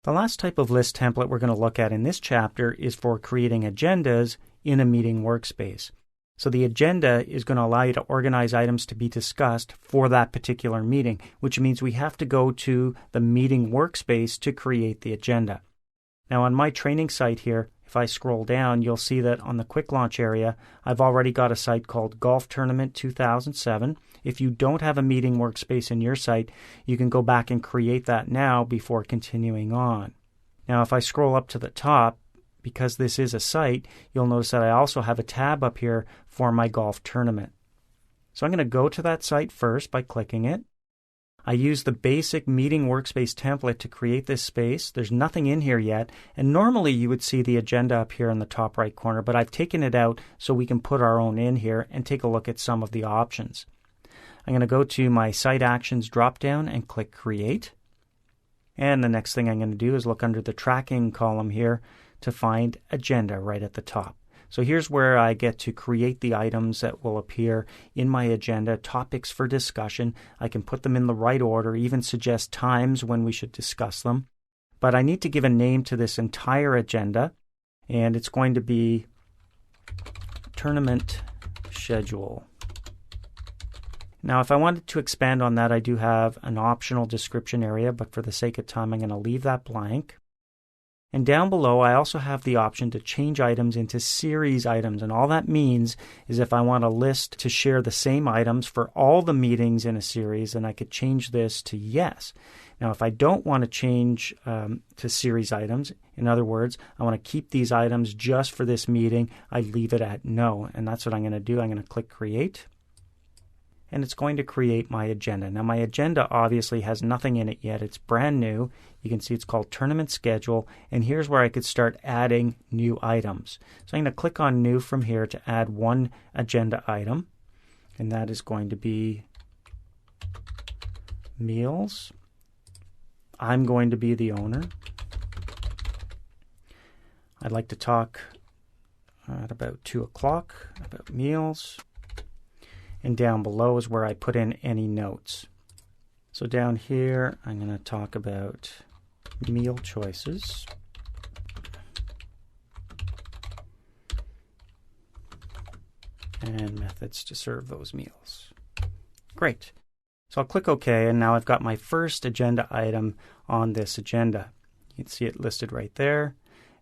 The last type of list template we're going to look at in this chapter is for creating agendas in a meeting workspace. So the agenda is going to allow you to organize items to be discussed for that particular meeting, which means we have to go to the meeting workspace to create the agenda. Now on my training site here, if I scroll down, you'll see that on the quick launch area, I've already got a site called Golf Tournament 2007. If you don't have a meeting workspace in your site, you can go back and create that now before continuing on. Now if I scroll up to the top, because this is a site, you'll notice that I also have a tab up here for my golf tournament. So I'm going to go to that site first by clicking it. I use the basic meeting workspace template to create this space. There's nothing in here yet, and normally you would see the agenda up here in the top right corner, but I've taken it out so we can put our own in here and take a look at some of the options. I'm going to go to my Site Actions dropdown and click Create. And the next thing I'm going to do is look under the tracking column here to find Agenda right at the top. So here's where I get to create the items that will appear in my agenda, topics for discussion. I can put them in the right order, even suggest times when we should discuss them. But I need to give a name to this entire agenda, and it's going to be Tournament Schedule. Now, if I wanted to expand on that, I do have an optional description area, but for the sake of time, I'm going to leave that blank. And down below, I also have the option to change items into series items. And all that means is if I want a list to share the same items for all the meetings in a series, then I could change this to yes. Now, if I don't want to change to series items, in other words, I want to keep these items just for this meeting, I leave it at no. And that's what I'm going to do. I'm going to click Create. And it's going to create my agenda. Now my agenda obviously has nothing in it yet. It's brand new. You can see it's called Tournament Schedule, and here's where I could start adding new items. So I'm going to click on New from here to add one agenda item, and that is going to be meals. I'm going to be the owner. I'd like to talk at about 2 o'clock about meals. And down below is where I put in any notes. So down here, I'm going to talk about meal choices. And methods to serve those meals. Great. So I'll click OK, and now I've got my first agenda item on this agenda. You can see it listed right there,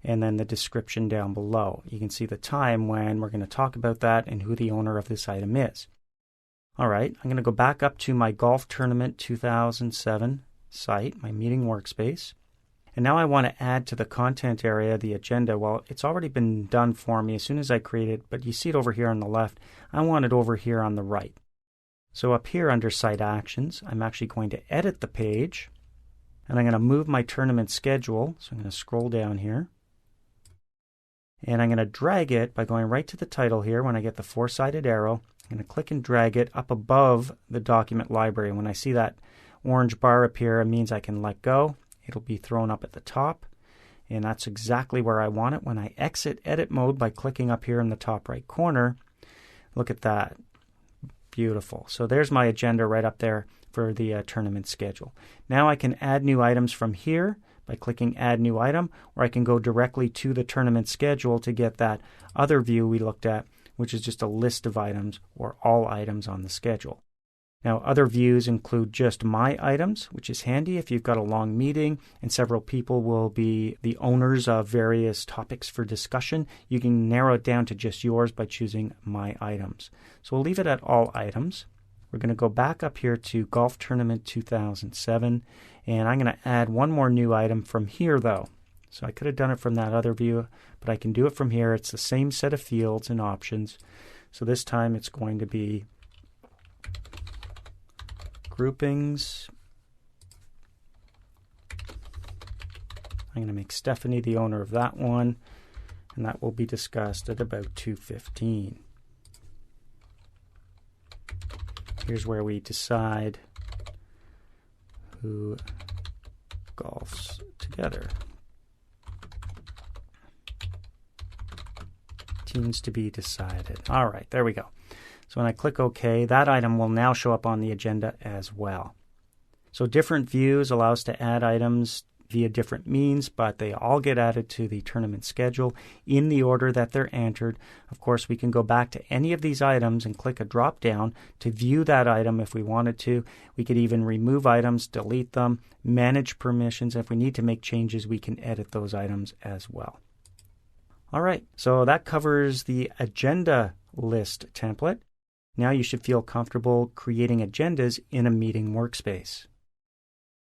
and then the description down below. You can see the time when we're going to talk about that and who the owner of this item is. All right, I'm going to go back up to my Golf Tournament 2007 site, my meeting workspace. And now I want to add to the content area the agenda. Well, it's already been done for me as soon as I create it, but you see it over here on the left. I want it over here on the right. So up here under Site Actions, I'm actually going to edit the page. And I'm going to move my tournament schedule. So I'm going to scroll down here. And I'm going to drag it by going right to the title here when I get the four-sided arrow. I'm going to click and drag it up above the document library. And when I see that orange bar appear, it means I can let go. It'll be thrown up at the top. And that's exactly where I want it. When I exit edit mode by clicking up here in the top right corner, look at that. Beautiful. So there's my agenda right up there for the tournament schedule. Now I can add new items from here by clicking Add New Item, or I can go directly to the tournament schedule to get that other view we looked at, which is just a list of items or all items on the schedule. Now, other views include just My Items, which is handy if you've got a long meeting and several people will be the owners of various topics for discussion. You can narrow it down to just yours by choosing My Items. So we'll leave it at All Items. We're going to go back up here to Golf Tournament 2007, and I'm going to add one more new item from here, though. So I could have done it from that other view, but I can do it from here. It's the same set of fields and options. So this time it's going to be Groupings. I'm going to make Stephanie the owner of that one, and that will be discussed at about 2:15. Here's where we decide who golfs together. Teams to be decided. All right, there we go. So when I click OK, that item will now show up on the agenda as well. So different views allow us to add items via different means, but they all get added to the tournament schedule in the order that they're entered. Of course, we can go back to any of these items and click a drop down to view that item if we wanted to. We could even remove items, delete them, manage permissions. If we need to make changes, we can edit those items as well. All right, so that covers the agenda list template. Now you should feel comfortable creating agendas in a meeting workspace.